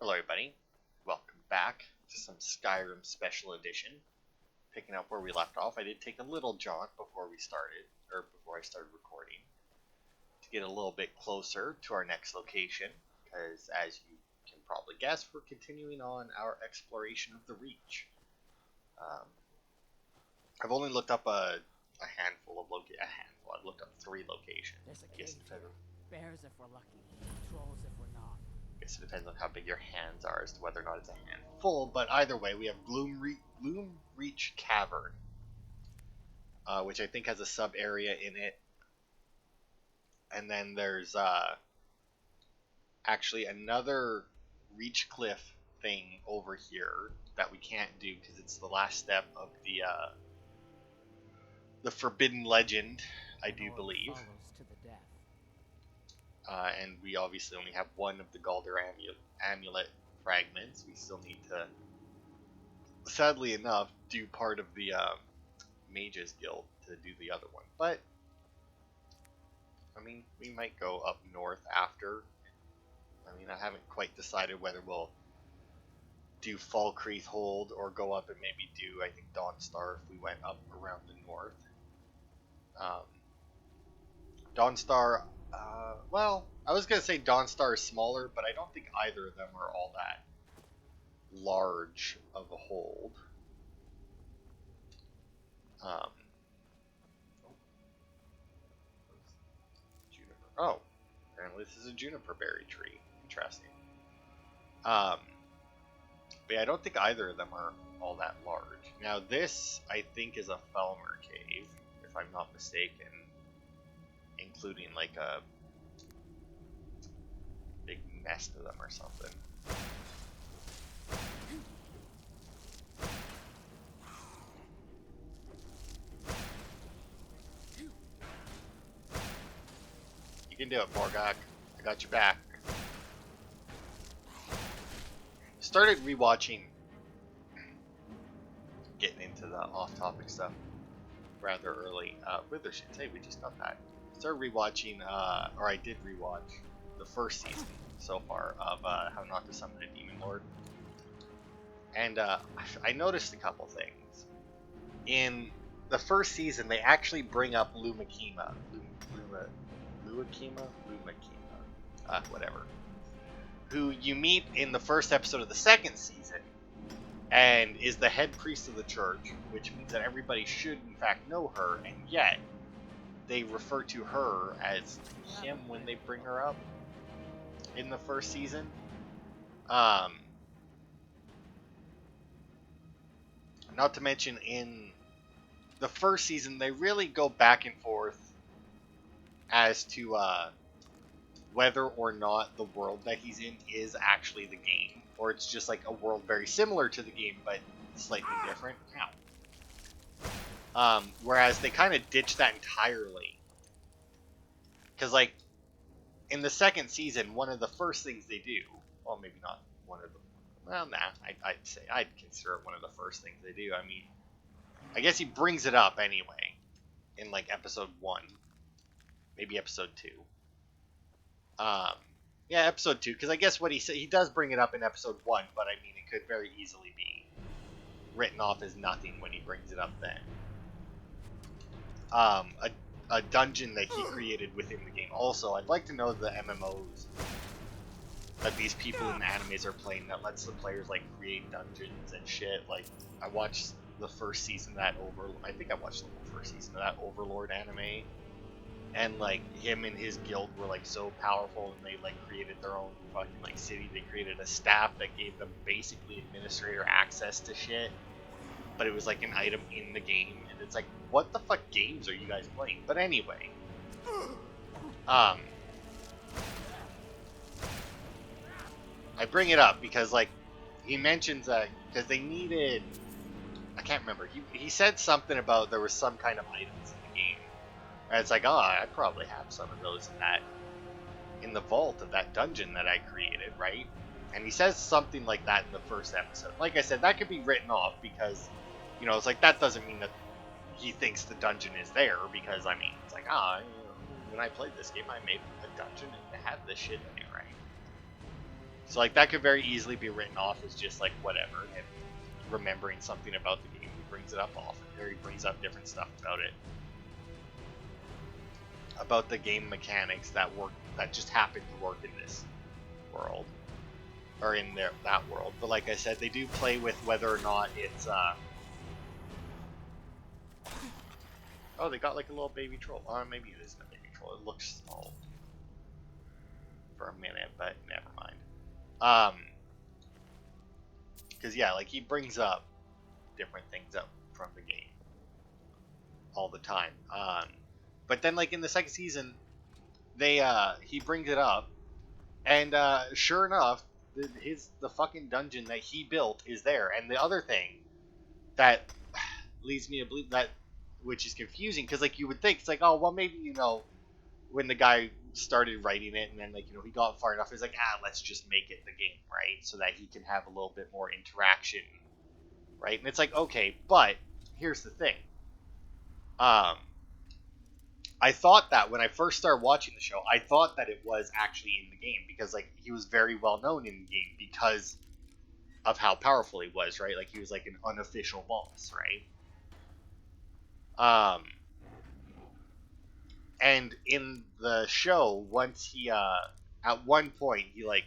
Hello everybody, welcome back to some Skyrim Special Edition. Picking up where we left off, I did take a little jaunt before I started recording, to get a little bit closer to our next location, because as you can probably guess, we're continuing on our exploration of the Reach. I've only looked up a handful of I've looked up 3 locations. There's a cave here. Bears if we're lucky, trolls if we're not. I guess it depends on how big your hands are as to whether or not it's a handful, but either way, we have Gloom Reach Cavern, which I think has a sub area in it, and then there's actually another Reach Cliff thing over here that we can't do because it's the last step of the Forbidden Legend, I do believe. Follows to the death. And we obviously only have one of the Galder amulet fragments. We still need to, sadly enough, do part of the Mages Guild to do the other one. But, I mean, we might go up north after. I mean, I haven't quite decided whether we'll do Falkreath Hold or go up and maybe do, I think, Dawnstar if we went up around the north. Dawnstar... well, I was going to say Dawnstar is smaller, but I don't think either of them are all that large of a hold. Juniper. Oh, apparently this is a juniper berry tree. Interesting. But yeah, I don't think either of them are all that large. Now this, I think, is a Felmer cave, if I'm not mistaken. Including like a big nest of them or something. You can do it, Morgok. I got your back. Started rewatching, getting into the off-topic stuff rather early. Wither should say we just got that. Started rewatching, or I did rewatch the first season so far of How Not to Summon a Demon Lord, and I noticed a couple things. In the first season, they actually bring up Lumakima, whatever, who you meet in the first episode of the second season, and is the head priest of the church, which means that everybody should in fact know her, and yet they refer to her as him when they bring her up in the first season. Not to mention, in the first season, they really go back and forth as to whether or not the world that he's in is actually the game, or it's just like a world very similar to the game, but slightly different. Whereas they kind of ditched that entirely. Because, like, in the second season, one of the first things they do, well, maybe not one of the, well, nah, I'd consider it one of the first things they do. I mean, I guess he brings it up anyway, in, like, episode 1, maybe episode 2. Yeah, episode 2, because I guess what he does bring it up in episode 1, but I mean, it could very easily be written off as nothing when he brings it up then. A dungeon that he created within the game. Also, I'd like to know the MMOs that these people in the animes are playing that lets the players like create dungeons and shit. Like, I watched the first season of that I think I watched the whole first season of that Overlord anime, and like him and his guild were like so powerful, and they like created their own fucking like city. They created a staff that gave them basically administrator access to shit, but it was like an item in the game, and it's like, what the fuck games are you guys playing? But anyway, I bring it up because like he mentions that because they needed, I can't remember, he said something about there was some kind of items in the game, and it's like, oh, I probably have some of those in the vault of that dungeon that I created, right? And he says something like that in the first episode. Like I said, that could be written off because, you know, it's like, that doesn't mean that he thinks the dungeon is there, because, I mean, it's like, when I played this game, I made a dungeon and it had this shit in it, right? So like that could very easily be written off as just like whatever, him remembering something about the game. He brings it up often, or he brings up different stuff about it, about the game mechanics that work, that just happen to work in this world, or in that world. But like I said, they do play with whether or not it's oh, they got like a little baby troll. Maybe it isn't a baby troll. It looks small for a minute, but never mind. Because yeah, like he brings up different things up from the game all the time. But then like in the second season, he brings it up, and sure enough, the fucking dungeon that he built is there. And the other thing that leads me to believe that, which is confusing, because like you would think it's like, oh well, maybe when the guy started writing it and then like he got far enough, he's like, let's just make it the game, right, so that he can have a little bit more interaction, right? And it's like, okay, but here's the thing. I thought that when I first started watching the show, I thought that it was actually in the game, because like he was very well known in the game because of how powerful he was, right? Like he was like an unofficial boss, right? And in the show, once he at one point he like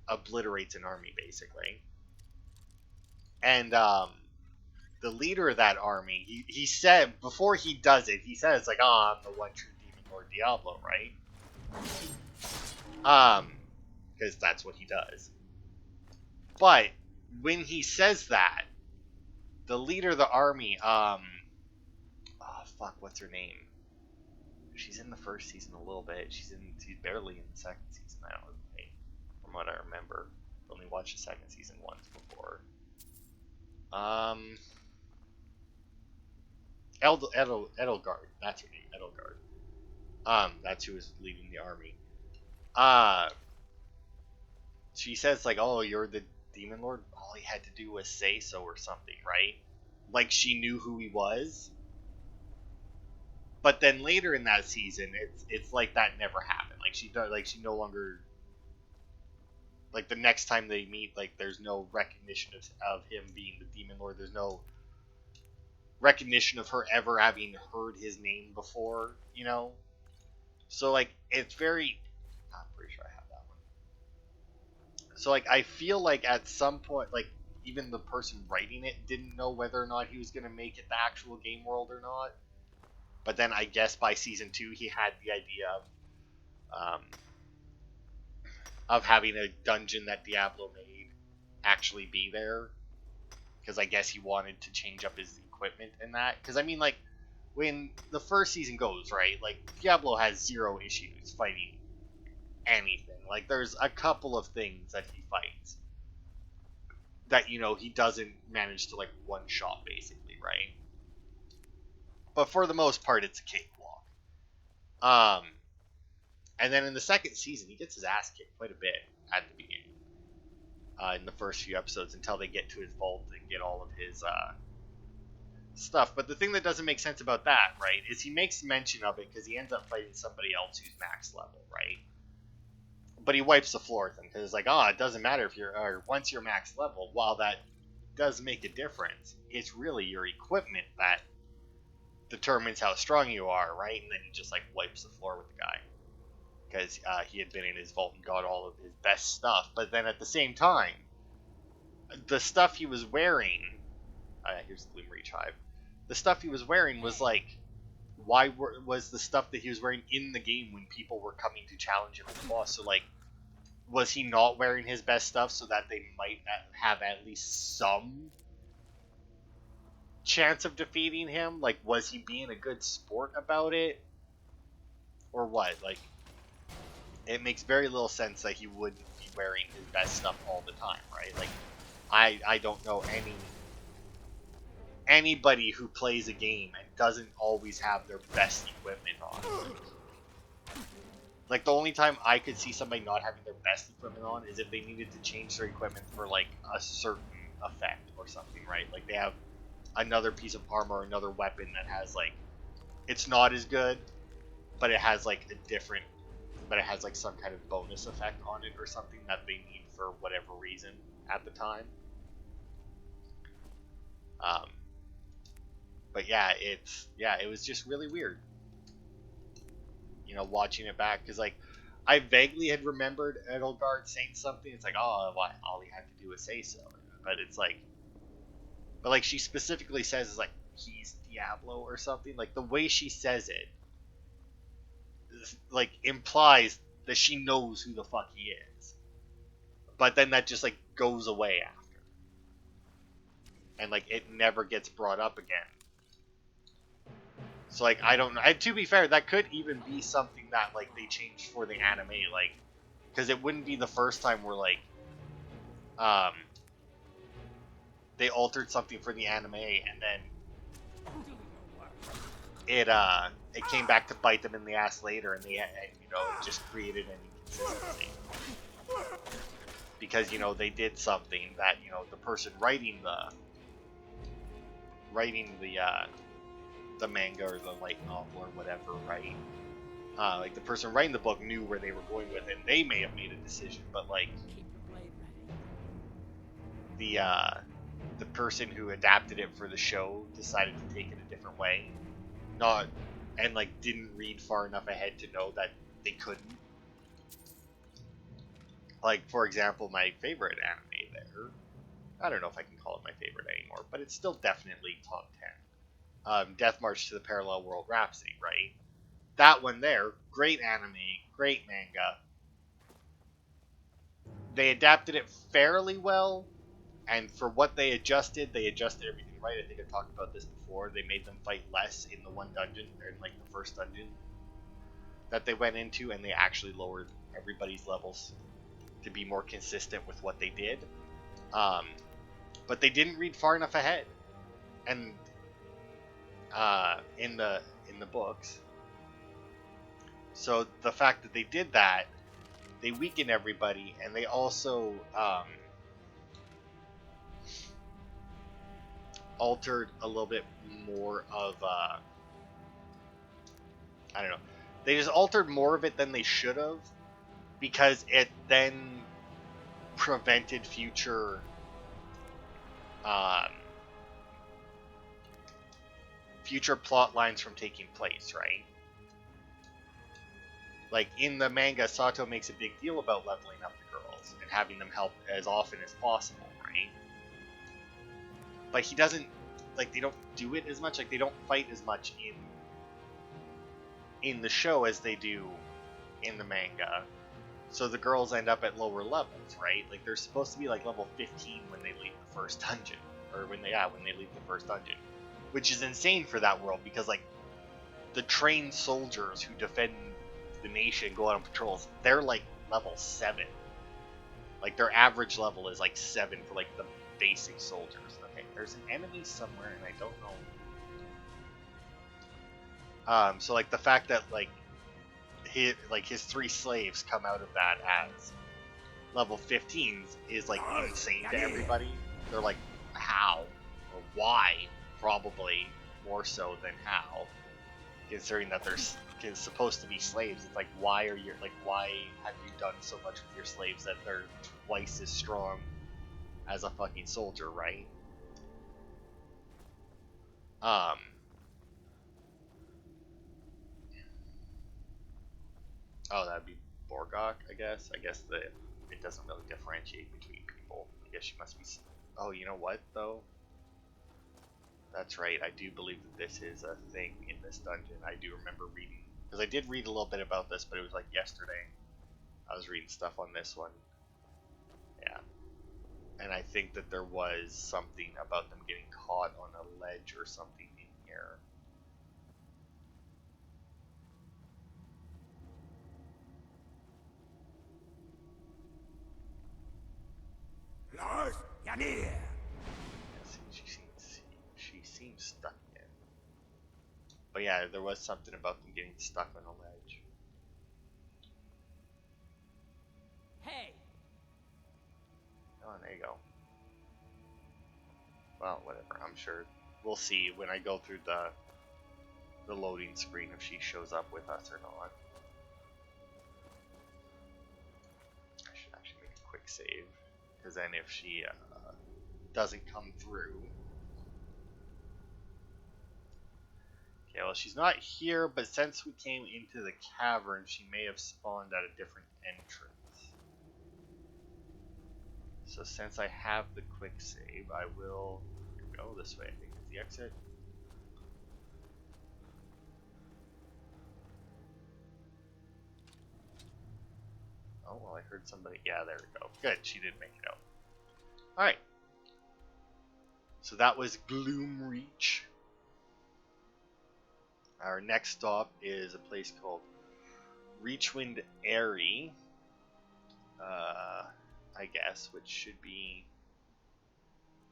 obliterates an army basically, and the leader of that army, he said before he does it, he says like, I'm the one true demon lord Diablo, right? Because that's what he does. But when he says that, the leader of the army, oh fuck, what's her name? She's in the first season a little bit. She's barely in the second season, I don't think, from what I remember. I only watched the second season once before. Edelgard, that's her name, Edelgard. That's who was leading the army. She says like, oh, you're the demon lord. All he had to do was say so or something, right? Like she knew who he was. But then later in that season, it's like that never happened. Like she no longer, like the next time they meet, like there's no recognition of him being the demon lord. There's no recognition of her ever having heard his name before, So like it's very, I'm pretty sure I have that one. So like I feel like at some point, like even the person writing it didn't know whether or not he was gonna make it the actual game world or not. But then I guess by season 2 he had the idea of having a dungeon that Diablo made actually be there, because I guess he wanted to change up his equipment and that. Because I mean, like when the first season goes, right, like Diablo has zero issues fighting anything. Like there's a couple of things that he fights that he doesn't manage to like one shot basically, right? But for the most part, it's a cakewalk. And then in the second season, he gets his ass kicked quite a bit at the beginning. In the first few episodes, until they get to his vault and get all of his stuff. But the thing that doesn't make sense about that, right, is he makes mention of it because he ends up fighting somebody else who's max level, right? But he wipes the floor with him because it's like, it doesn't matter if once you're max level. While that does make a difference, it's really your equipment that determines how strong you are, right? And then he just like wipes the floor with the guy because he had been in his vault and got all of his best stuff. But then at the same time, the stuff he was wearing, here's the Gloom Reach Hive. The stuff he was wearing was like, was the stuff that he was wearing in the game when people were coming to challenge him as a boss? So like, was he not wearing his best stuff so that they might have at least some chance of defeating him? Like, was he being a good sport about it, or what? Like, it makes very little sense that he wouldn't be wearing his best stuff all the time, right? Like, I don't know anybody who plays a game and doesn't always have their best equipment on. Like, the only time I could see somebody not having their best equipment on is if they needed to change their equipment for like a certain effect or something, right? Like they have another piece of armor, another weapon that has like, it's not as good, but it has like a different but it has like some kind of bonus effect on it or something that they need for whatever reason at the time. But yeah, it was just really weird, watching it back, because like I vaguely had remembered Edelgard saying something. It's like, oh, why all he had to do was say so, but it's like, but like she specifically says is like he's Diablo or something. Like the way she says it, like implies that she knows who the fuck he is, but then that just like goes away after, and like it never gets brought up again. So like I don't know. And to be fair, that could even be something that like they changed for the anime, like because it wouldn't be the first time where like they altered something for the anime and then it came back to bite them in the ass later, and they just created an inconsistency because they did something that the person writing the manga or the light novel or whatever, right? Like the person writing the book knew where they were going with it, and they may have made a decision, but like the person who adapted it for the show decided to take it a different way, and like didn't read far enough ahead to know that they couldn't. Like for example, my favorite anime there, I don't know if I can call it my favorite anymore, but it's still definitely top 10. Death March to the Parallel World Rhapsody, right? That one there, great anime, great manga. They adapted it fairly well, and for what they adjusted everything right. I think I talked about this before. They made them fight less in the one dungeon, or in like the first dungeon that they went into, and they actually lowered everybody's levels to be more consistent with what they did. But they didn't read far enough ahead, and in the books. So the fact that they did that, they weakened everybody, and they also altered a little bit more of I don't know. They just altered more of it than they should have, because it then prevented future future plot lines from taking place, right? Like in the manga, Sato makes a big deal about leveling up the girls and having them help as often as possible, right? But he doesn't, like, they don't do it as much. Like they don't fight as much in the show as they do in the manga. So the girls end up at lower levels, right? Like they're supposed to be like level 15 when they leave the first dungeon, or when they leave the first dungeon, which is insane for that world, because like the trained soldiers who defend the nation, go out on patrols, they're like level 7. Like their average level is like 7 for like the basic soldiers. Okay, there's an enemy somewhere and I don't know. So like the fact that like his 3 slaves come out of that as level 15s is like insane to everybody. They're like, how or why? Probably more so than how, considering that they're supposed to be slaves. It's like, why have you done so much with your slaves that they're twice as strong as a fucking soldier, right? Oh, that'd be Borgok, I guess. I guess that it doesn't really differentiate between people. I guess she must be. Oh, you know what though? That's right. I do believe that this is a thing in this dungeon. I do remember reading, because I did read a little bit about this, but it was like yesterday. I was reading stuff on this one. Yeah. And I think that there was something about them getting caught on a ledge or something in here. She seems stuck in. But yeah, there was something about them getting stuck on a ledge. Hey! Oh, there you go. Well, whatever. I'm sure we'll see when I go through the loading screen if she shows up with us or not. quick save, because then if she doesn't come through. Okay, well, she's not here, but since we came into the cavern, she may have spawned at a different entrance. So since I have the quick save, I will go this way. I think is the exit. Oh, well, I heard somebody. Yeah, there we go. Good, she did make it out. Alright. So that was Gloom Reach. Our next stop is a place called Reachwind Airy. I guess, which should be.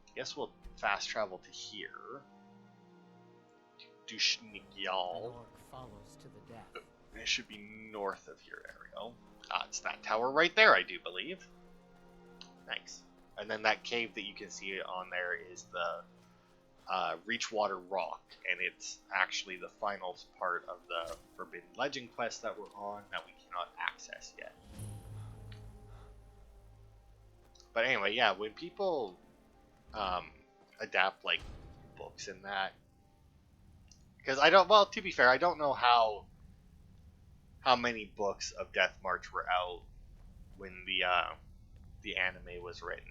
I guess we'll fast travel to here. To Dushnigyal. Follows to the death. It should be north of here. There we go. It's that tower right there, I do believe. Nice. And then that cave that you can see on there is the Reachwater Rock, and it's actually the final part of the Forbidden Legend quest that we're on that we cannot access yet. But anyway, yeah, when people adapt like books and that, because I don't. Well, to be fair, I don't know how many books of Death March were out when the anime was written.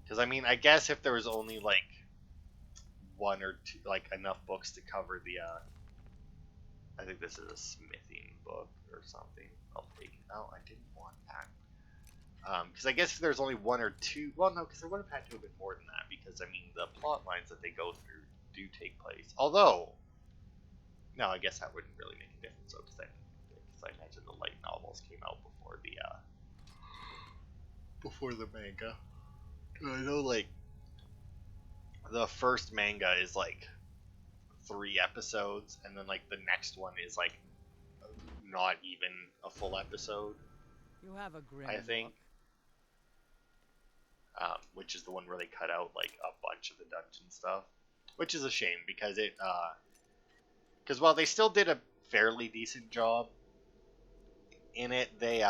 Because I mean, I guess if there was only like one or two, like enough books to cover the. I think this is a smithing book or something. I'll take it out. I didn't want that. Because I guess if there's only one or two, well, no, because there would have had to have been more than that. Because I mean, the plot lines that they go through do take place. Although, no, I guess that wouldn't really make a difference. So, because I imagine the light novels came out before the manga. I know, like, the first manga is like 3 episodes, and then like the next one is like not even a full episode. You have a grim I think. look. Which is the one where they cut out like a bunch of the dungeon stuff, which is a shame because because while they still did a fairly decent job in it, they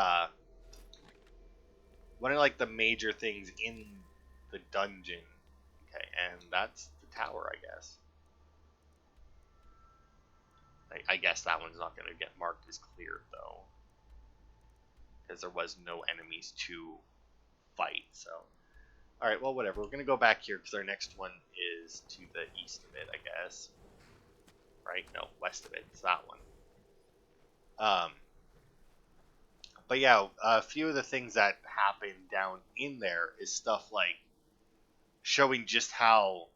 one of like the major things in the dungeon, okay, and that's the tower, I guess. I guess that one's not going to get marked as cleared though, because there was no enemies to fight, so. Alright, well, whatever. We're going to go back here because our next one is to the east of it, I guess. Right? No, west of it. It's that one. But yeah, a few of the things that happen down in there is stuff like showing just how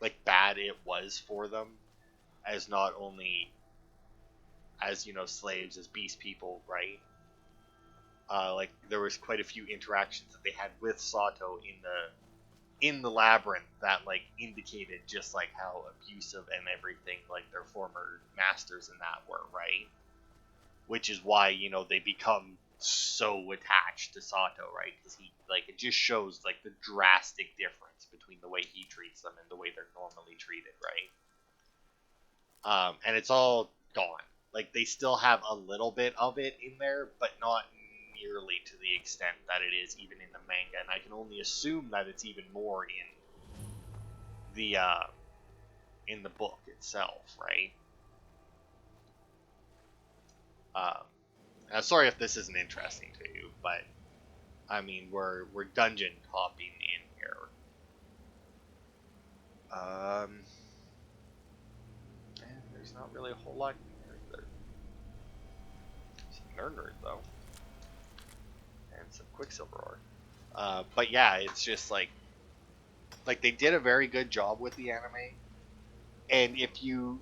like bad it was for them as not only as, you know, slaves, as beast people, right? Like there was quite a few interactions that they had with Sato in the labyrinth that like indicated just like how abusive and everything like their former masters in that were, right? Which is why, you know, they become so attached to Sato, right? Because he like it just shows like the drastic difference between the way he treats them and the way they're normally treated, right? And it's all gone. Like they still have a little bit of it in there, but not nearly to the extent that it is even in the manga, and I can only assume that it's even more in the book itself, right? Sorry if this isn't interesting to you, but I mean we're dungeon hopping in here. And there's not really a whole lot in here either. Some Nurnerd though. And some Quicksilver ore. But yeah, it's just like they did a very good job with the anime. And if you,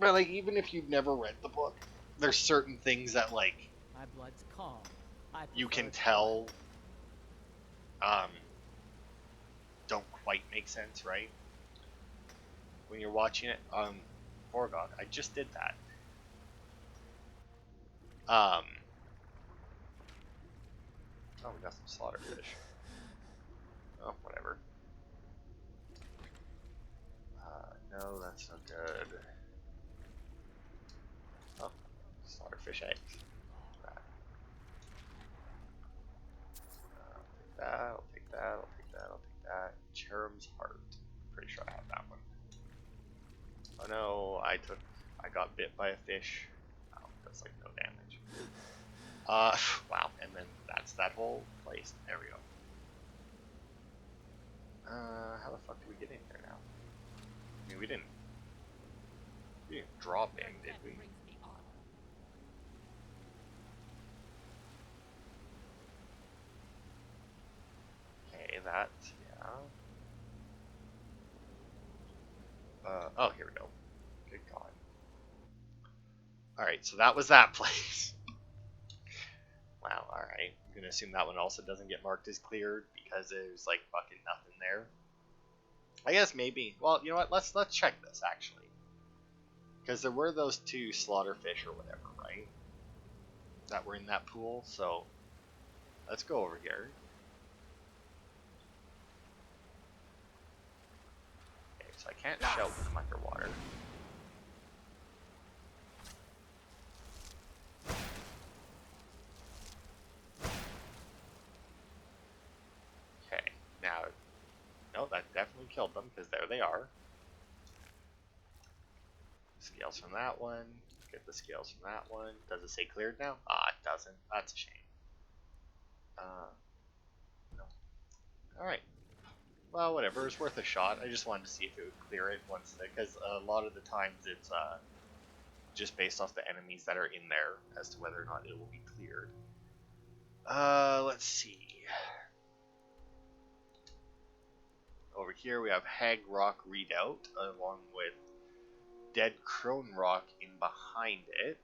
but like even if you've never read the book, there's certain things that like My blood's calm. you can tell don't quite make sense, right? When you're watching it. Oh god, I just did that. Oh, we got some slaughterfish. Oh, whatever. No, that's no good. Oh, slaughterfish eggs. that, I'll take that, I'll take that, I'll take that. Cherub's Heart. Pretty sure I have that one. Oh no, I got bit by a fish. Oh, that's like no damage. Wow, and then that's that whole place. There we go. How the fuck did we get in here now? I mean, we didn't drop in, did we? Okay, that, yeah. Oh, here we go. Good God. Alright, so that was that place. Wow, alright. I'm gonna assume that one also doesn't get marked as cleared because there's like fucking nothing there. I guess maybe. Well, you know what? Let's check this actually. Because there were those two slaughterfish or whatever, right? That were in that pool, so let's go over here. Okay, so I can't shout when I'm underwater. Okay, now, no, that definitely killed them, because there they are. Scales from that one. Get the scales from that one. Does it say cleared now? Ah, it doesn't. That's a shame. No. Alright. Well, whatever. It's worth a shot. I just wanted to see if it would clear it once, because a lot of the times it's just based off the enemies that are in there as to whether or not it will be cleared. Let's see. Over here we have Hag Rock Redoubt, along with Dead Crone Rock in behind it.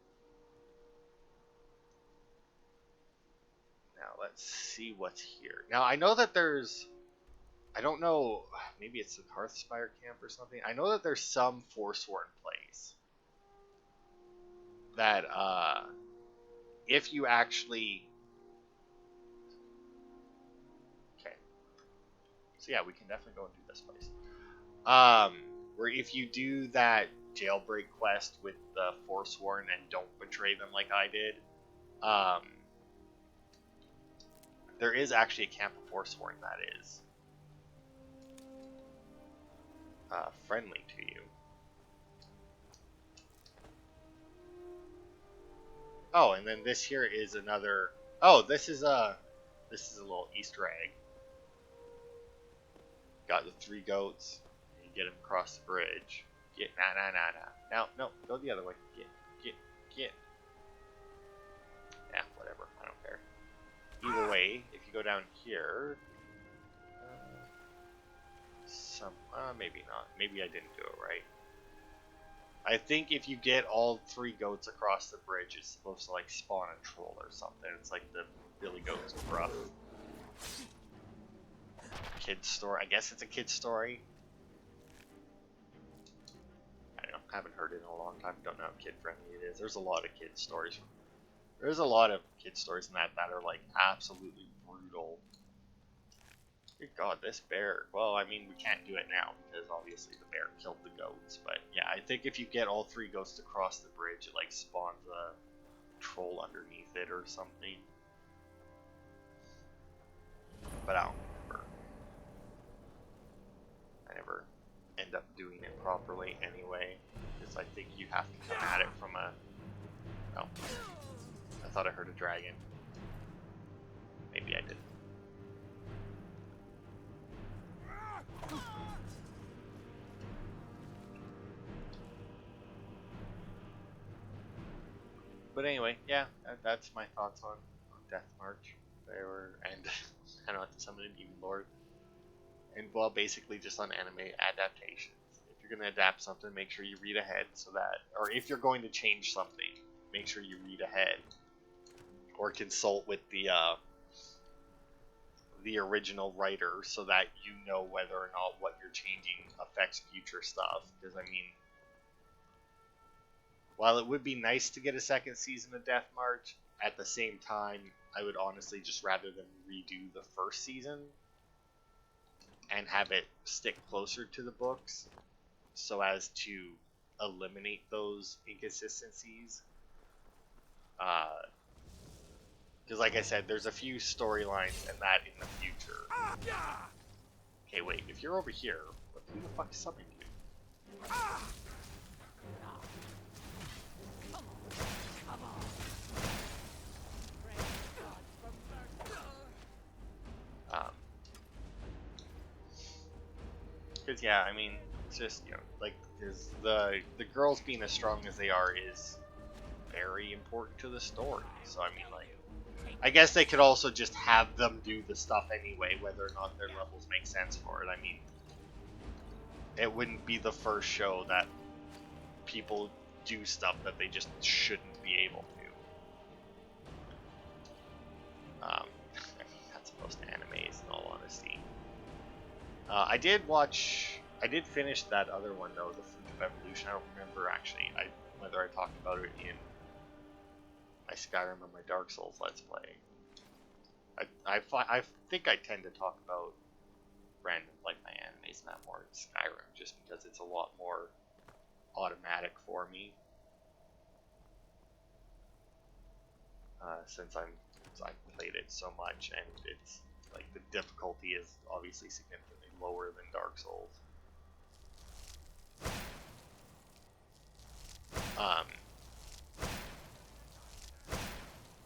Now let's see what's here. Now I know that there's, I don't know, maybe it's the Hearthspire camp or something. I know that there's some Forsworn place that if you actually, okay, so yeah, we can definitely go and do this place. Where if you do that jailbreak quest with the Forsworn and don't betray them like I did, there is actually a camp of Forsworn that is friendly to you. Oh, and then this here is another. Oh, this is a little Easter egg. Got the 3 goats. You get them across the bridge. Get nah. No, go the other way. Get. Yeah, whatever. I don't care. Either way, if you go down here, maybe not. Maybe I didn't do it right. I think if you get all 3 goats across the bridge, it's supposed to like spawn a troll or something. It's like the Billy Goat's Gruff kid's story. I guess it's a kid's story. I don't know. Haven't heard it in a long time. Don't know how kid friendly it is. There's a lot of kid stories. There's a lot of kid stories in that are like absolutely brutal. Good God, this bear. Well, I mean, we can't do it now because obviously the bear killed the goats. But yeah, I think if you get all 3 goats to cross the bridge, it like spawns a troll underneath it or something. But I don't remember. I never end up doing it properly anyway, because I think you have to come at it from a. Oh, I thought I heard a dragon. Maybe I didn't. But anyway, yeah, that's my thoughts on Death March. They were, and I don't have to summon an Demon Lord. And well, basically just on anime adaptations. If you're going to adapt something, make sure you read ahead so that, or if you're going to change something, make sure you read ahead. Or consult with the original writer so that you know whether or not what you're changing affects future stuff. Because, I mean, while it would be nice to get a second season of Death March, at the same time, I would honestly just rather than redo the first season and have it stick closer to the books so as to eliminate those inconsistencies. Because like I said, there's a few storylines and that in the future. Okay, wait, if you're over here, who the fuck is summoning you? Because yeah, I mean, it's just, you know, like, there's the girls being as strong as they are is very important to the story. So I mean, like, I guess they could also just have them do the stuff anyway, whether or not their levels make sense for it. I mean, it wouldn't be the first show that people do stuff that they just shouldn't be able to. That's most animes, in all honesty. I did finish that other one though, the Fruit of Evolution. I don't remember actually whether I talked about it in my Skyrim or my Dark Souls Let's Play. I think I tend to talk about random, like, my animes not more in Skyrim, just because it's a lot more automatic for me. Since I've played it so much, and it's like the difficulty is obviously significantly lower than Dark Souls.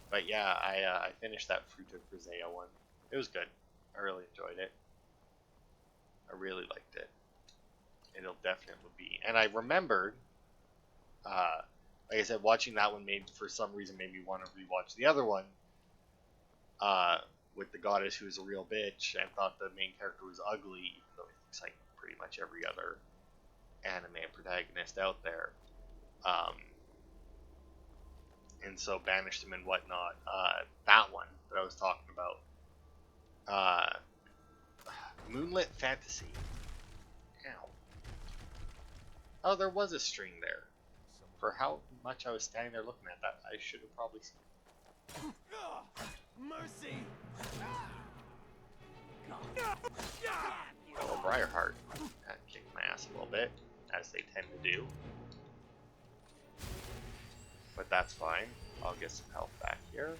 But yeah, I finished that Fruit of Grisea one. It was good. I really enjoyed it. I really liked it. It'll definitely be. And I remembered, like I said, watching that one for some reason made me want to rewatch the other one, with the goddess who's a real bitch, and thought the main character was ugly, even though he looks like pretty much every other anime protagonist out there. And so banished him and whatnot. That one that I was talking about. Moonlit Fantasy. Ow. Oh, there was a string there. For how much I was standing there looking at that, I should have probably seen. Mercy! Oh, Briarheart. That kicked my ass a little bit, as they tend to do. But that's fine. I'll get some health back here.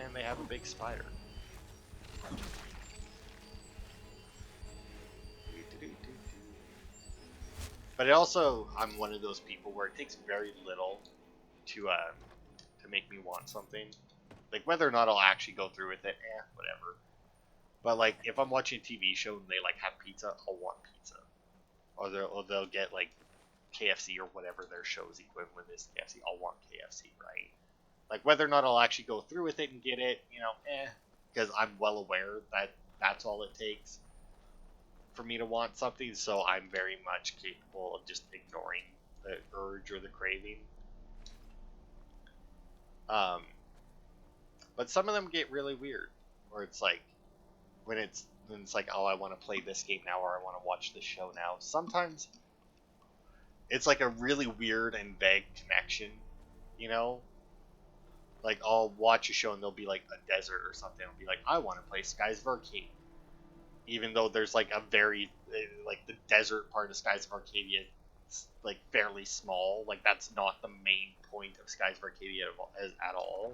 And they have a big spider. But it also, I'm one of those people where it takes very little to make me want something. Like, whether or not I'll actually go through with it, whatever. But like, if I'm watching a TV show and they like have pizza, I'll want pizza. Or they'll get like KFC or whatever their show's equivalent is to KFC. I'll want KFC, right? Like, whether or not I'll actually go through with it and get it, you know, because I'm well aware that that's all it takes for me to want something, so I'm very much capable of just ignoring the urge or the craving. But some of them get really weird, where it's like, when it's like, oh, I want to play this game now, or I want to watch this show now. Sometimes it's like a really weird and vague connection, you know? Like, I'll watch a show and there'll be like a desert or something. I'll be like, I want to play Skies of Arcadia. Even though there's like a very, like, the desert part of Skies of Arcadia is like fairly small. Like, that's not the main point of Skies of Arcadia at all.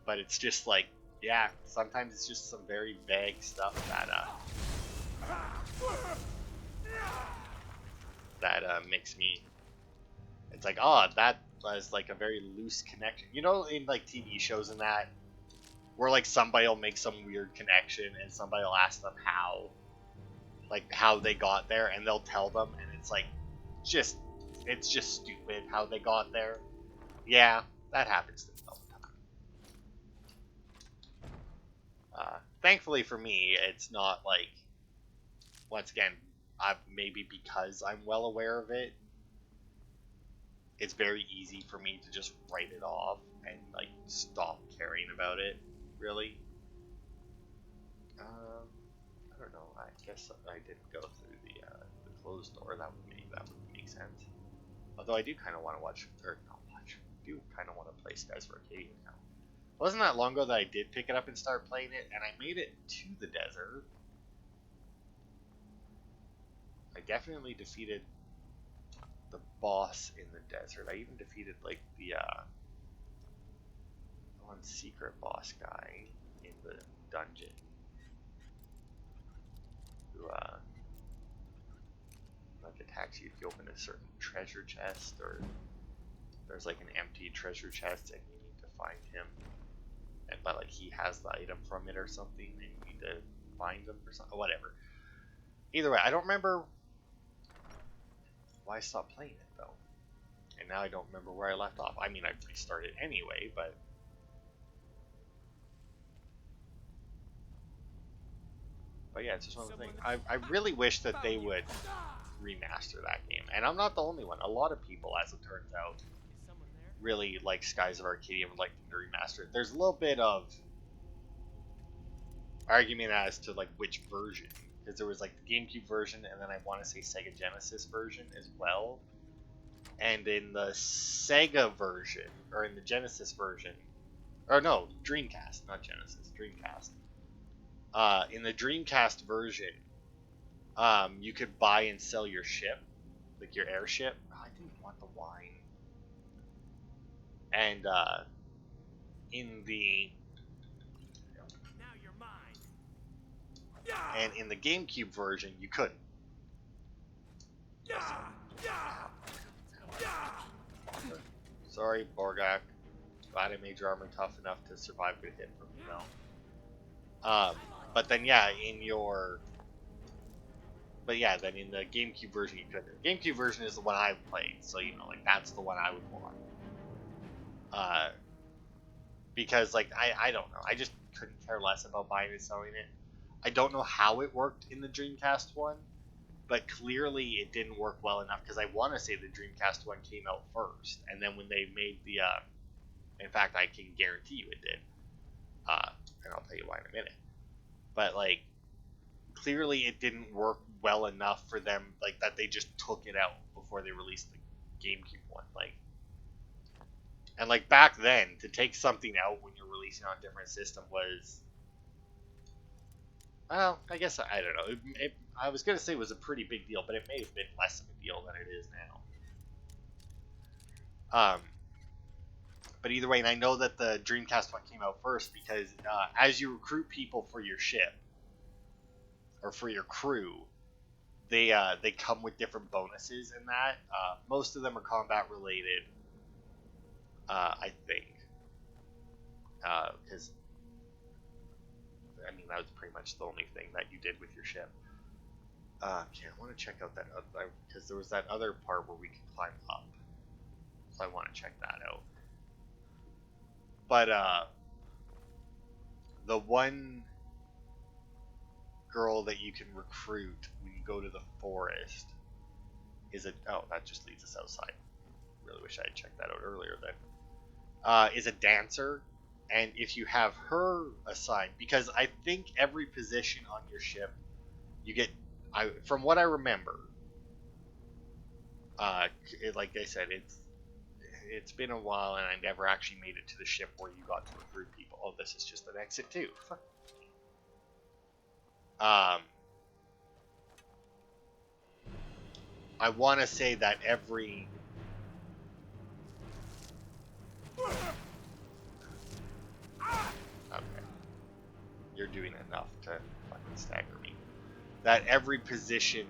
But it's just like, yeah, sometimes it's just some very vague stuff that makes me, it's like, oh, that was like a very loose connection. You know, in like TV shows and that, where like somebody will make some weird connection and somebody will ask them how they got there, and they'll tell them, and it's like, it's just stupid how they got there. Yeah, that happens to me all the time. Thankfully for me, it's not like, once again, maybe because I'm well aware of it, it's very easy for me to just write it off and like stop caring about it, really. I don't know, I guess I didn't go through the closed door. That would make sense. Although I do kind of want to I do kind of want to play Skies of Arcadia now. It wasn't that long ago that I did pick it up and start playing it, and I made it to the desert. I definitely defeated the boss, boss in the desert. I even defeated like the one secret boss guy in the dungeon who like attacks you if you open a certain treasure chest, or there's like an empty treasure chest and you need to find him, and but like he has the item from it or something and you need to find them or something, whatever. Either way, I don't remember why I stopped playing it though, and now I don't remember where I left off. I mean, I restarted anyway, but yeah, it's just one of the things. I really wish that they would remaster that game, and I'm not the only one. A lot of people, as it turns out, really like Skies of Arcadia and would like them to remaster it. There's a little bit of argument as to like which version, because there was like the GameCube version, and then I want to say Sega Genesis version as well. And in the Sega version, or in the Genesis version, or no, Dreamcast, not Genesis, Dreamcast. In the Dreamcast version, you could buy and sell your ship, like your airship. Oh, I didn't want the wine. And in the Now you're mine. and in the GameCube version, you couldn't. Sorry, Borgak. Glad I made your armor tough enough to survive a hit from you now. But then yeah, then in the GameCube version you couldn't. The GameCube version is the one I played, so you know, like that's the one I would want. Because like I don't know, I just couldn't care less about buying and selling it. I don't know how it worked in the Dreamcast one, but clearly it didn't work well enough, because I want to say the Dreamcast one came out first, and then when they made the in fact I can guarantee you it did, and I'll tell you why in a minute. But like clearly it didn't work well enough for them, like that they just took it out before they released the GameCube one. Like, and like back then, to take something out when you're releasing on a different system was, well, I guess I don't know. I was gonna say it was a pretty big deal, but it may have been less of a deal than it is now. But either way, and I know that the Dreamcast one came out first because as you recruit people for your ship or for your crew, they come with different bonuses in that. Most of them are combat related, I think, because I mean that was pretty much the only thing that you did with your ship. Okay, I want to check out that other, because there was that other part where we could climb up, so I want to check that out. But the one girl that you can recruit when you go to the forest is that just leads us outside. Really wish I had checked that out earlier then. Is a dancer, and if you have her assigned, because I think every position on your ship you get, from what I remember, like I said, it's been a while, and I never actually made it to the ship where you got to recruit people. Oh, this is just an exit too. I want to say that every... Okay. You're doing enough to fucking stagger me. That every position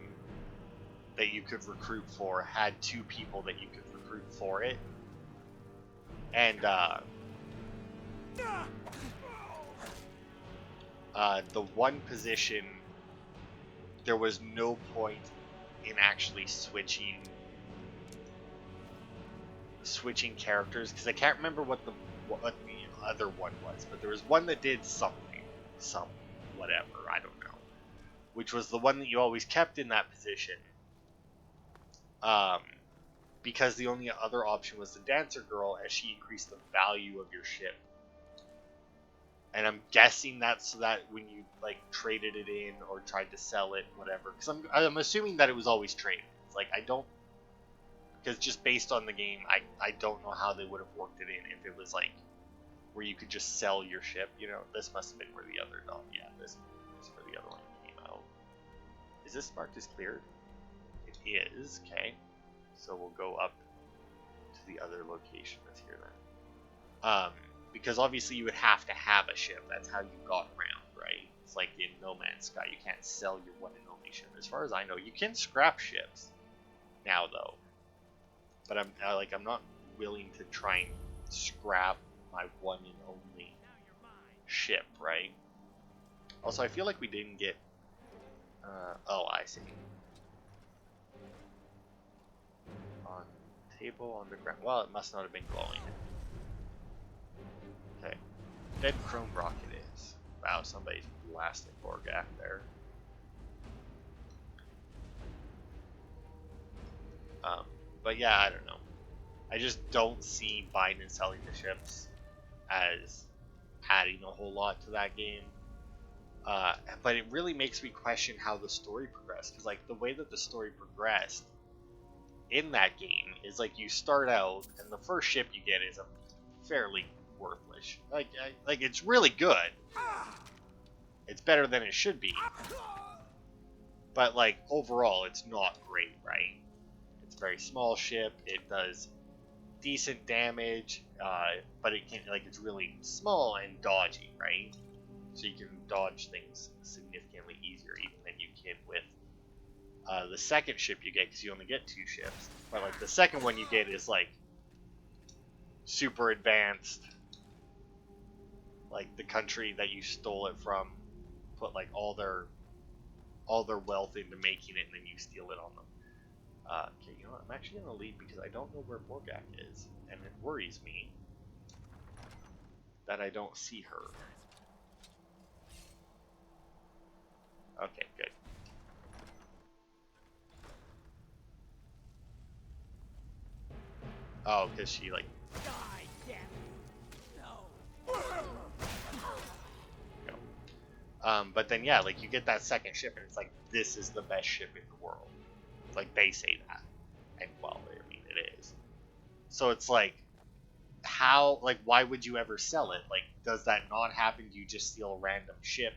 that you could recruit for had 2 people that you could recruit for it. And the one position, there was no point in actually switching characters, because I can't remember what the other one was, but there was one that did something, whatever, I don't know, which was the one that you always kept in that position, because the only other option was the dancer girl, as she increased the value of your ship. And I'm guessing that's so that when you like traded it in or tried to sell it, whatever, because I'm assuming that it was always traded. It's like, I don't, because just based on the game, I don't know how they would have worked it in if it was like where you could just sell your ship. You know, this must have been where the other this is where the other one came out. Is this marked as cleared? It is. Okay, So we'll go up to the other location that's here then. Because obviously you would have to have a ship. That's how you got around, right? It's like in No Man's Sky, you can't sell your one and only ship. As far as I know, you can scrap ships now though. But I'm not willing to try and scrap my one and only ship, right? Also, I feel like we didn't get. Oh, I see. On table on the ground. Well, it must not have been glowing. Okay. Dead chrome rocket is. Wow, somebody's blasting Borgak there. But yeah, I don't know. I just don't see buying and selling the ships as adding a whole lot to that game. But it really makes me question how the story progressed. Because like the way that the story progressed in that game is like you start out and the first ship you get is a fairly worthless. Like it's really good. It's better than it should be. But like overall, it's not great, right? It's a very small ship. It does decent damage, but it can it's really small and dodgy, right? So you can dodge things significantly easier even than you can with the second ship you get, because you only get 2 ships. But like the second one you get is like super advanced. Like the country that you stole it from put like all their wealth into making it, and then you steal it on them. Okay, you know what? I'm actually gonna leave because I don't know where Borgak is, and it worries me that I don't see her. Okay, good. Oh, because she like. Die, damn it. No. Go. But then yeah, like you get that second ship, and it's like this is the best ship in the world. Like they say that, and well, I mean it is. So it's like, how? Like, why would you ever sell it? Like, does that not happen? Do you just steal a random ship?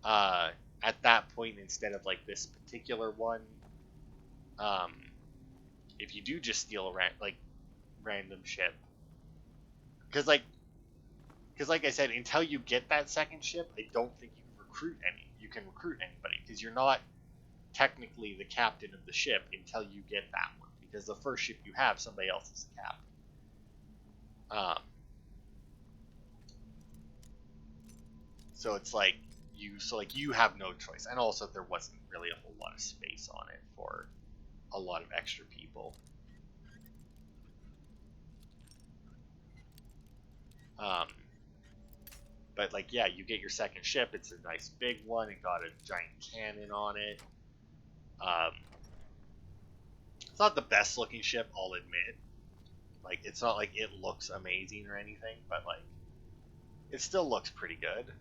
At that point, instead of like this particular one, if you do just steal a random ship, because like I said, until you get that second ship, I don't think you can recruit anybody, because you're not technically the captain of the ship until you get that one, because the first ship you have, somebody else is the captain. So it's like you have no choice, and also there wasn't really a whole lot of space on it for a lot of extra people. But like yeah, you get your second ship. It's a nice big one. It got a giant cannon on it. It's not the best looking ship, I'll admit. Like it's not like it looks amazing or anything, but like it still looks pretty good.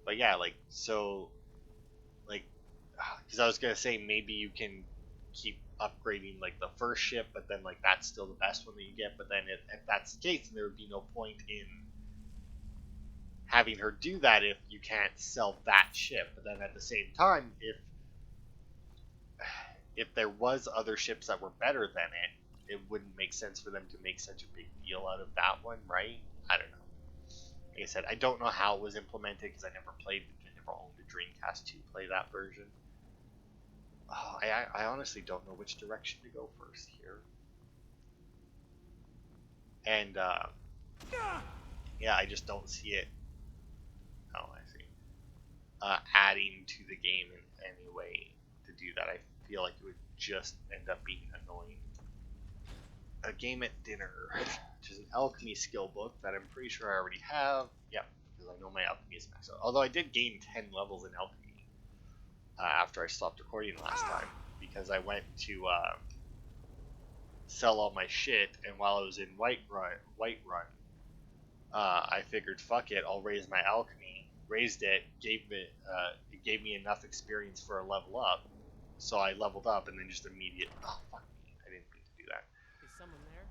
But yeah, like so, like, because I was gonna say maybe you can keep upgrading like the first ship, but then like that's still the best one that you get. But then if that's the case, then there would be no point in having her do that if you can't sell that ship. But then at the same time, if there was other ships that were better than it wouldn't make sense for them to make such a big deal out of that one, right? I don't know. Like I said, I don't know how it was implemented because I never owned the Dreamcast to play that version. Oh, I honestly don't know which direction to go first here. And yeah, I just don't see it. Oh, I see. Adding to the game in any way to do that. I feel like it would just end up being annoying. A game at dinner, which is an alchemy skill book that I'm pretty sure I already have. Yep, because I know my alchemy is maxed out. Although I did gain 10 levels in alchemy after I stopped recording last time, because I went to sell all my shit, and while I was in Whiterun, I figured, fuck it, I'll raise my alchemy. Raised it, it gave me enough experience for a level up, so I leveled up, and then just oh fuck me, I didn't mean to do that. Is someone there?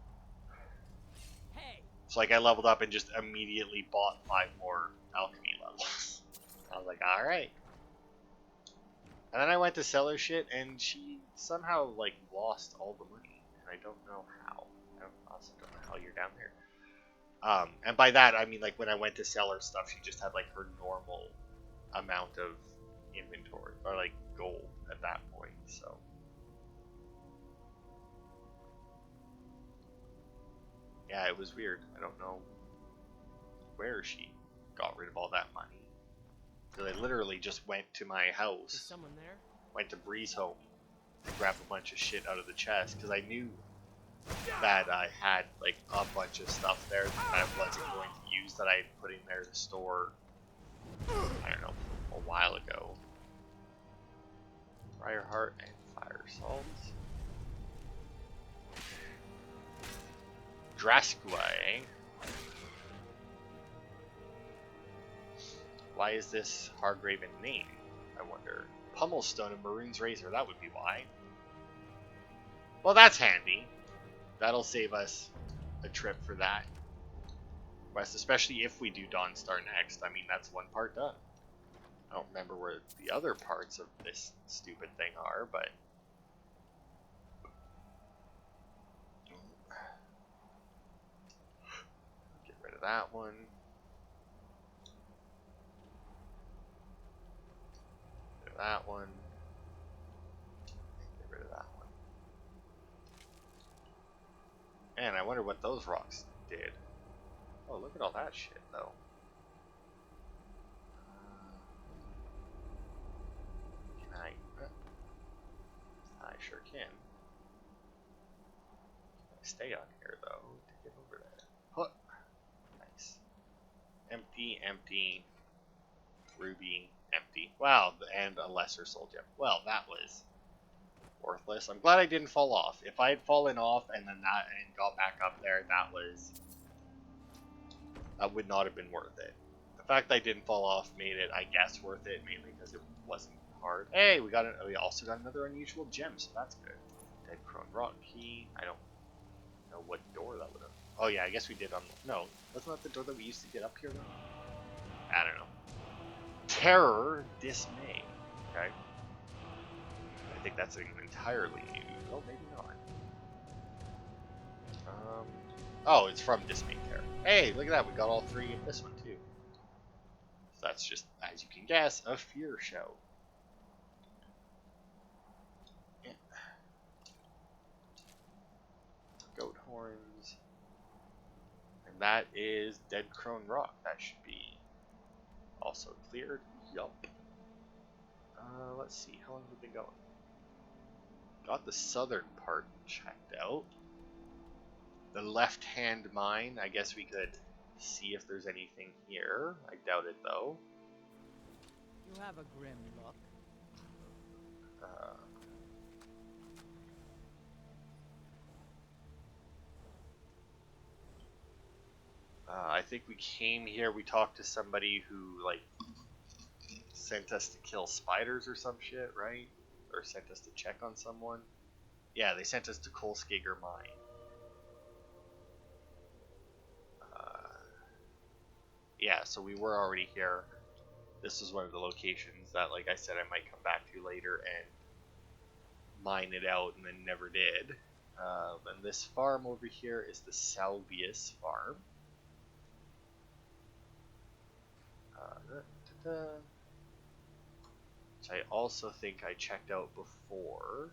So like I leveled up and just immediately bought 5 more alchemy levels. I was like, alright. And then I went to sell her shit, and she somehow like lost all the money, and I don't know how. I also don't know how you're down there. And by that I mean like when I went to sell her stuff, she just had like her normal amount of inventory or like gold at that point. So yeah, it was weird. I don't know where she got rid of all that money. Because I literally just went to my Is house, someone there? went to Bree's home to grab a bunch of shit out of the chest because I knew that I had like a bunch of stuff there that I wasn't going to use that I had put in there to store, I don't know, a while ago. Briarheart and Fire Salt. Drasqua, eh? Why is this Hargraven name, I wonder? Pummelstone and Maroon's Razor, that would be why. Well, that's handy. That'll save us a trip for that quest, especially if we do Dawnstar next. I mean, that's one part done. I don't remember where the other parts of this stupid thing are, but... Get rid of that one. Get rid of that one. Get rid of that one. Man, I wonder what those rocks did. Oh, look at all that shit, though. Can I? I sure can. Can I stay on here, though, to get over there? Huh. Nice. Empty, empty. Ruby, empty. Wow, and a lesser soul gem. Well, that was worthless. I'm glad I didn't fall off. If I had fallen off and then got back up there, that would not have been worth it. The fact that I didn't fall off made it, I guess, worth it, mainly because it wasn't hard. Hey, we also got another unusual gem, so that's good. Dead Crone Rock Key. I don't know what door that would have. Oh yeah, I guess we did. No, wasn't that the door that we used to get up here though? I don't know. Terror, dismay. Okay. I think that's an entirely new. Oh, maybe not. Oh, it's from Dismay Terror. Hey, look at that. We got all 3 of this one too. So that's just, as you can guess, a fear show. Yeah. Goat horns. And that is Dead Crone Rock. That should be also cleared. Yup. Let's see. How long have we been going? Got the southern part checked out. The left-hand mine, I guess we could see if there's anything here. I doubt it, though. You have a grim look. I think we came here, we talked to somebody who, like, sent us to kill spiders or some shit, right? Or sent us to check on someone. Yeah, they sent us to Kolskiger Mine. Yeah, so we were already here. This is one of the locations that, like I said, I might come back to later and mine it out, and then never did. And this farm over here is the Salvius farm. Which I also think I checked out before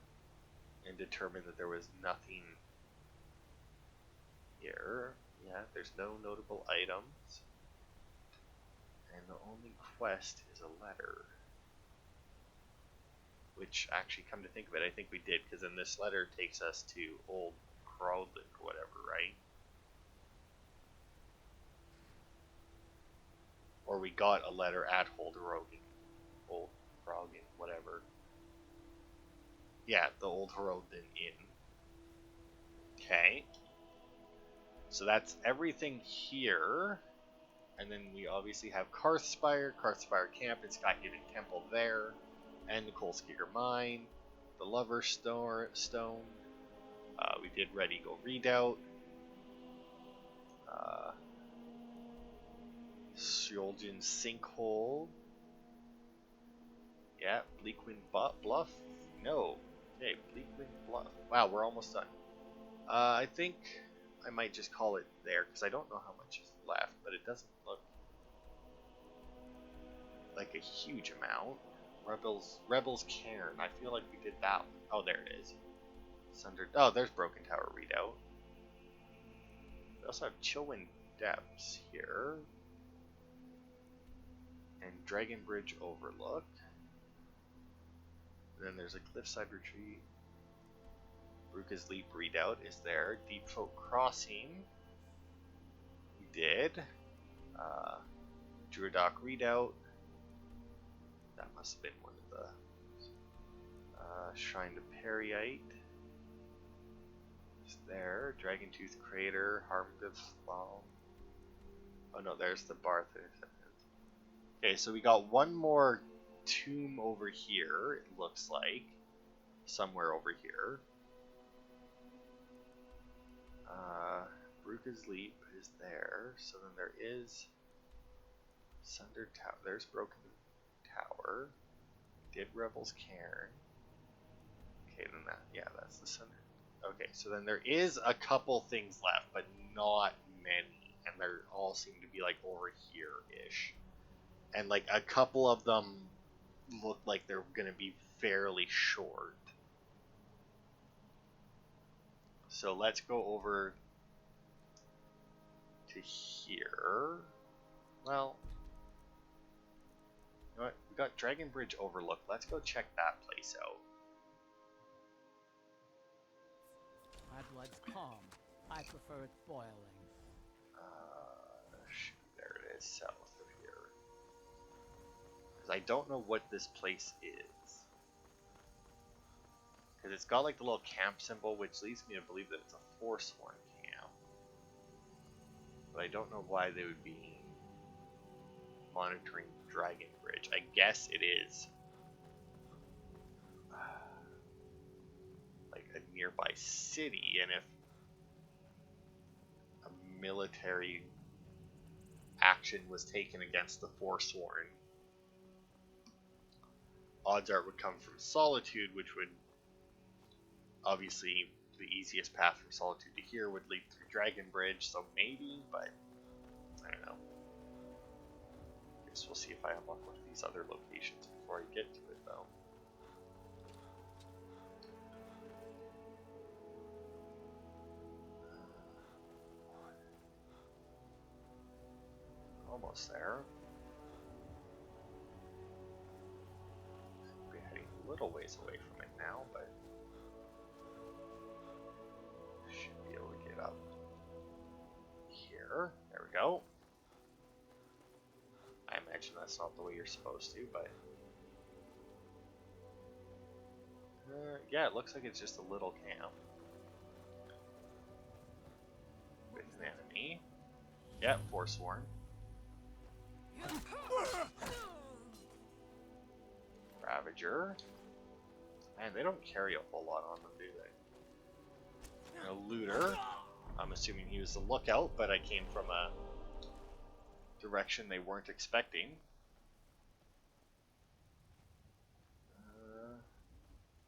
and determined that there was nothing here. Yeah, there's no notable items. And the only quest is a letter. Which, actually, come to think of it, I think we did, because then this letter takes us to Old Crowdland or whatever, right? Or we got a letter at Old Rogan, whatever. Yeah, the Old Harolden Inn. Okay. So that's everything here. And then we obviously have Karthspire Camp, and Skyhaven Temple there. And the Kolskiger Mine. The Lover Stone. We did Red Eagle Redoubt. Sryoljan Sinkhole. Yeah, Bleakwind Bluff. No. Okay, Bleakwind Bluff. Wow, we're almost done. I think I might just call it there because I don't know how much is left, but it doesn't look like a huge amount. Rebels Cairn. I feel like we did that one. Oh, there it is. Sunder. Oh, there's Broken Tower Redoubt. We also have Chillwind Depths here. And Dragon Bridge Overlook. And then there's a Cliffside Retreat. Ruka's Leap Redoubt is there. Deep Folk Crossing. We did. Druidock Redoubt. That must have been one of the Shrine to Periite. It's there. Dragontooth Crater, Harmgooth Fall. Oh no, there's the Barth. Okay, so we got one more tomb over here, it looks like. Somewhere over here. Bruka's Leap is there. So then there is Sunder Tower. There's Broken Tower. Did Rebels Cairn. Okay, then that's the Sunder. Okay, so then there is a couple things left, but not many. And they all seem to be like over here-ish. And like a couple of them look like they're going to be fairly short. So let's go over to here. Well, you know what? We got Dragon Bridge Overlook. Let's go check that place out. My blood's calm. I prefer it boiling. There it is, south of here. Because I don't know what this place is. Because it's got like the little camp symbol, which leads me to believe that it's a Forsworn camp. But I don't know why they would be monitoring Dragon Bridge. I guess it is like a nearby city, and if a military action was taken against the Forsworn, odds are it would come from Solitude, which would obviously the easiest path from Solitude to here would lead through Dragon Bridge, so maybe, but I don't know. Guess we'll see if I unlock one of these other locations before I get to it, though. Almost there. We're heading a little ways away from it now, but should be able to get up here. There we go. I imagine that's not the way you're supposed to, but yeah, it looks like it's just a little camp with an enemy. Yeah, Forsworn. Ravager. Man, they don't carry a whole lot on them, do they? A looter. I'm assuming he was the lookout, but I came from a direction they weren't expecting.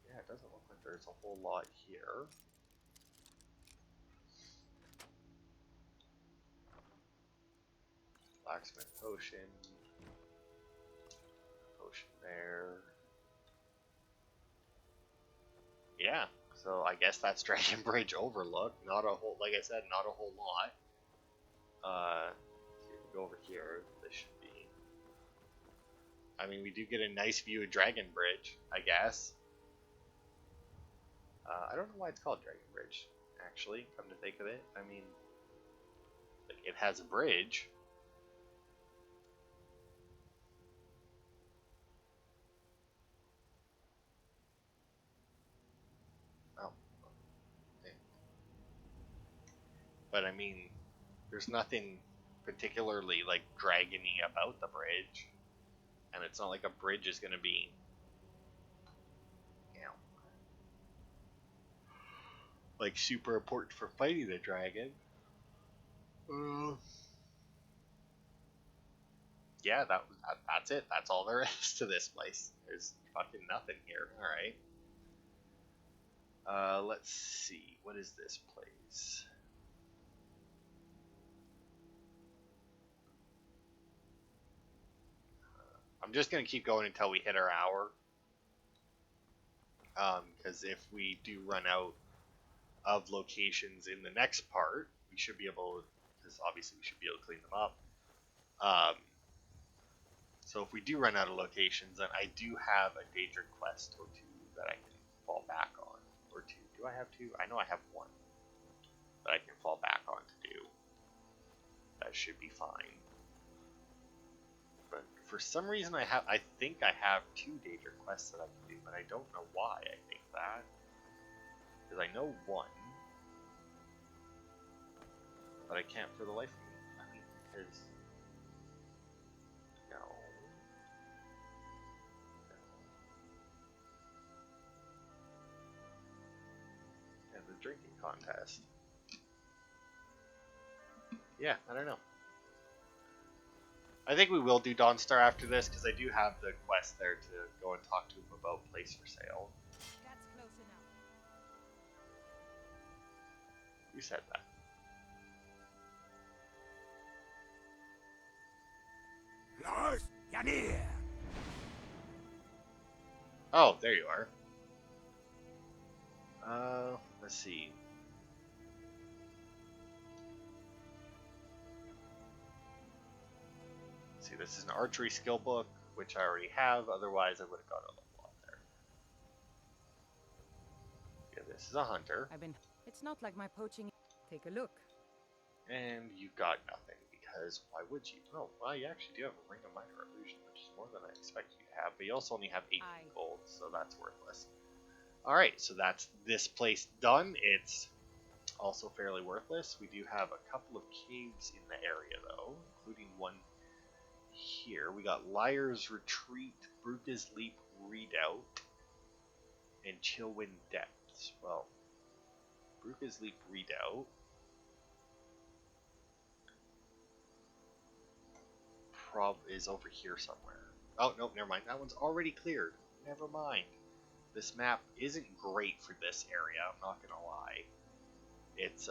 Yeah, it doesn't look like there's a whole lot here. Blacksmith potion. Potion there. Yeah, so I guess that's Dragon Bridge Overlook. Not a whole, like I said, not a whole lot. So if we go over here, this should be. I mean, we do get a nice view of Dragon Bridge, I guess. I don't know why it's called Dragon Bridge, actually, come to think of it. I mean, like, it has a bridge. Oh. Okay. But I mean, there's nothing particularly, like, dragony about the bridge. And it's not like a bridge is going to be, you know, like super important for fighting the dragon. yeah, that's it. That's all there is to this place. There's fucking nothing here. All right. Let's see. What is this place? I'm just gonna keep going until we hit our hour. Because if we do run out of locations in the next part, we should be able, because obviously we should be able to clean them up. So if we do run out of locations, then I do have a Daedric quest or two that I can fall back on. Or two. Do I have two? I know I have one that I can fall back on to do. That should be fine. But for some reason I think I have two Daedric quests that I can do, but I don't know why I think that. Because I know one, but I can't for the life of me. I mean, because no. And the drinking contest. Yeah, I don't know. I think we will do Dawnstar after this, because I do have the quest there to go and talk to him about place for sale. That's close enough. You said that. Lars, Yanir. Oh, there you are. Let's see. See, this is an archery skill book, which I already have, otherwise I would have got a level up there. Yeah, this is a hunter. It's not like my poaching. Take a look. And you got nothing, because why would you? Oh, well, you actually do have a Ring of Minor Illusion, which is more than I expected you to have, but you also only have 18 gold, so that's worthless. Alright, so that's this place done. It's also fairly worthless. We do have a couple of caves in the area, though, including one here. We got Liar's Retreat, Bruca's Leap Redoubt, and Chillwind Depths. Well, Bruca's Leap Redoubt is over here somewhere. Oh, no, never mind. That one's already cleared. Never mind. This map isn't great for this area, I'm not gonna lie. It's,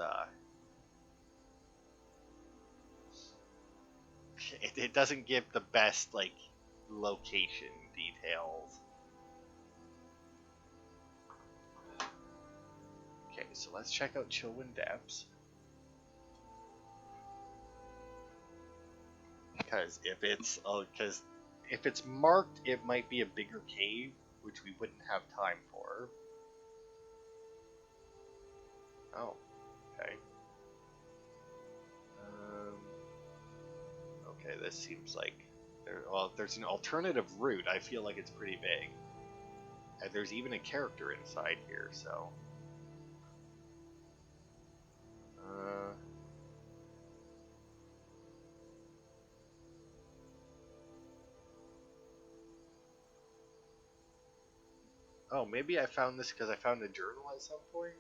it doesn't give the best, like, location details. Okay, so let's check out Chillwind Depths. Because if it's marked, it might be a bigger cave, which we wouldn't have time for. Oh, okay. Okay, this seems like there's an alternative route. I feel like it's pretty big. And there's even a character inside here, so. Oh, maybe I found this because I found a journal at some point?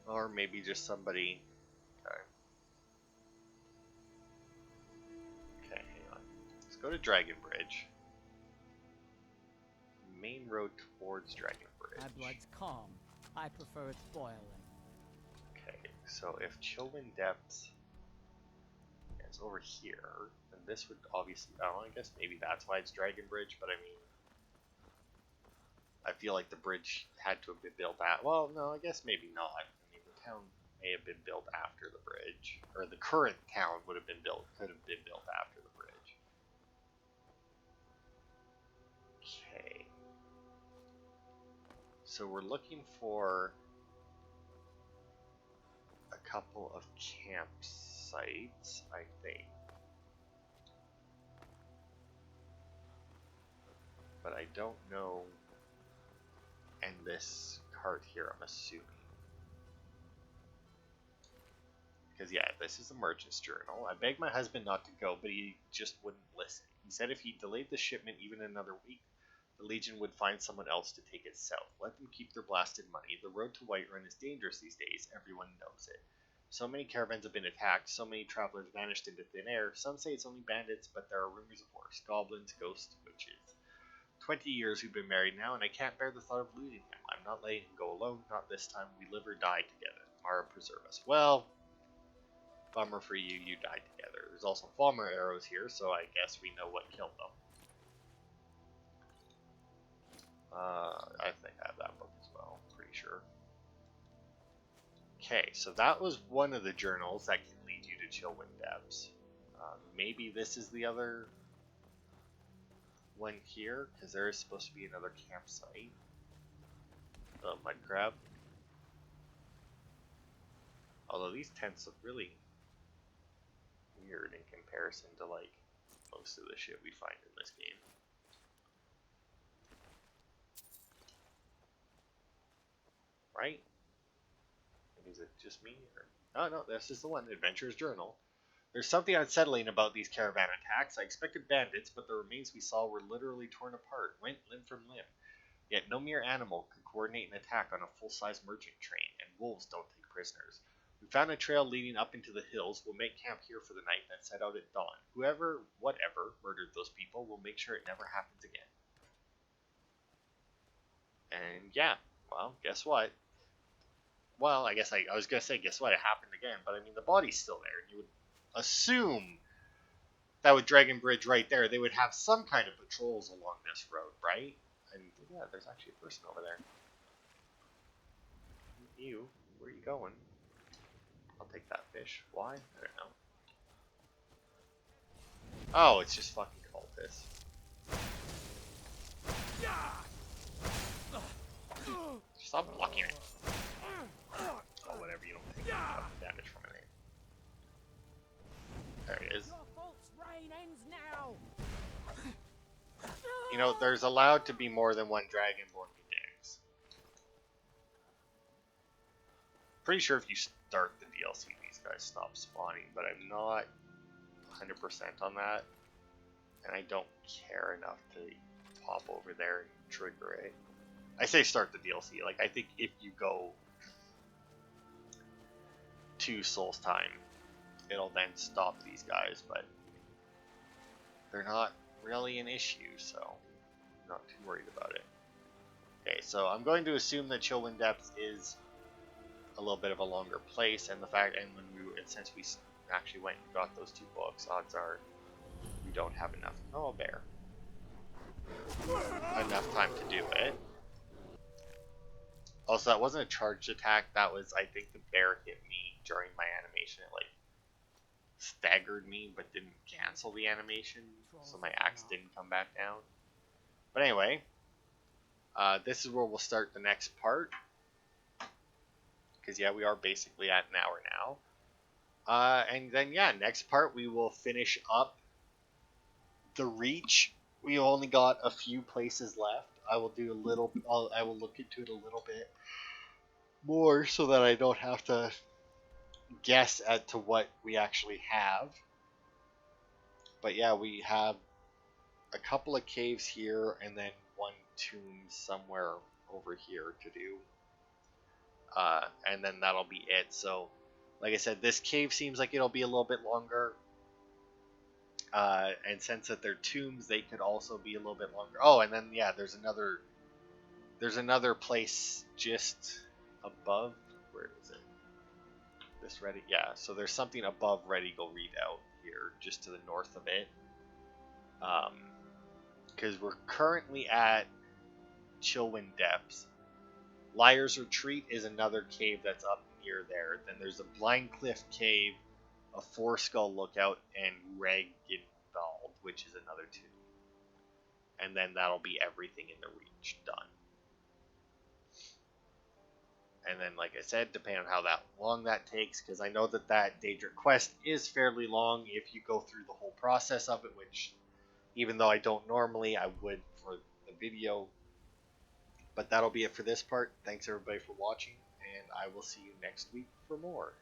Or maybe just somebody... Okay. Okay, hang on. Let's go to Dragon Bridge. Main road towards Dragon Bridge. My blood's calm. I prefer it boiling. Okay, so if Chillwind Depths is over here, then this would obviously... Oh, I guess maybe that's why it's Dragon Bridge, but I mean... I feel like the bridge had to have been built at... Well, no, I guess maybe not. I mean, the town may have been built after the bridge. Or the current town could have been built after the bridge. Okay. So we're looking for a couple of campsites, I think. But I don't know. And this cart here, I'm assuming. Because, yeah, this is the merchant's journal. I begged my husband not to go, but he just wouldn't listen. He said if he delayed the shipment even another week, the Legion would find someone else to take it south. Let them keep their blasted money. The road to Whiterun is dangerous these days. Everyone knows it. So many caravans have been attacked. So many travelers vanished into thin air. Some say it's only bandits, but there are rumors of worse. Goblins, ghosts, witches. 20 years we've been married now, and I can't bear the thought of losing him. I'm not letting him go alone. Not this time. We live or die together. Mara preserve us. Well, bummer for you. You died together. There's also Falmer arrows here, so I guess we know what killed them. I think I have that book as well. Pretty sure. Okay, so that was one of the journals that can lead you to Chillwind Depths. Maybe this is the other one here, because there is supposed to be another campsite. Oh, mud crab. Although these tents look really weird in comparison to like most of the shit we find in this game. Right? Is it just me? Or... Oh no, this is the one, Adventurer's Journal. There's something unsettling about these caravan attacks. I expected bandits, but the remains we saw were literally torn apart, went limb from limb. Yet no mere animal could coordinate an attack on a full-size merchant train, and wolves don't take prisoners. We found a trail leading up into the hills. We'll make camp here for the night, then set out at dawn. Whoever, whatever, murdered those people will make sure it never happens again. And yeah, well, guess what? Well, I guess I was going to say, guess what? It happened again. But I mean, the body's still there. You would assume that with Dragon Bridge right there, they would have some kind of patrols along this road, right? And yeah, there's actually a person over there. You, where are you going? I'll take that fish. Why? I don't know. Oh, it's just fucking cultists. Stop blocking it. Oh, whatever, you don't take damage from it. There it is. You know, there's allowed to be more than one Dragonborn who digs. Pretty sure if you start the DLC, these guys stop spawning, but I'm not 100% on that. And I don't care enough to pop over there and trigger it. I say start the DLC, like I think if you go to Soul's Time, it'll then stop these guys, but they're not really an issue, so I'm not too worried about it. Okay, so I'm going to assume that Chillwind Depths is a little bit of a longer place, and the fact, and since we actually went and got those two books, odds are we don't have enough. Oh, a bear. Enough time to do it. Also, that wasn't a charged attack. That was, I think, the bear hit me during my animation. It like staggered me, but didn't cancel the animation, so my axe didn't come back down. But anyway, this is where we'll start the next part. Because yeah, we are basically at an hour now. And then yeah, next part we will finish up the Reach. We only got a few places left. I will do a little. I will look into it a little bit more so that I don't have to guess as to what we actually have. But yeah, we have a couple of caves here and then one tomb somewhere over here to do. And then that'll be it. So, like I said, this cave seems like it'll be a little bit longer. And since that they're tombs, they could also be a little bit longer. Oh, and then yeah, there's another place just above. Where is it? This Ready? Yeah. So there's something above Red Eagle Redoubt here, just to the north of it. Because we're currently at Chillwind Depths. Liar's Retreat is another cave that's up near there. Then there's a Blind Cliff Cave, a Four Skull Lookout, and Regenwald, which is another tomb. And then that'll be everything in the Reach done. And then, like I said, depending on how long that takes, because I know that Daedric quest is fairly long if you go through the whole process of it, which, even though I don't normally, I would for the video. But that'll be it for this part. Thanks everybody for watching, and I will see you next week for more.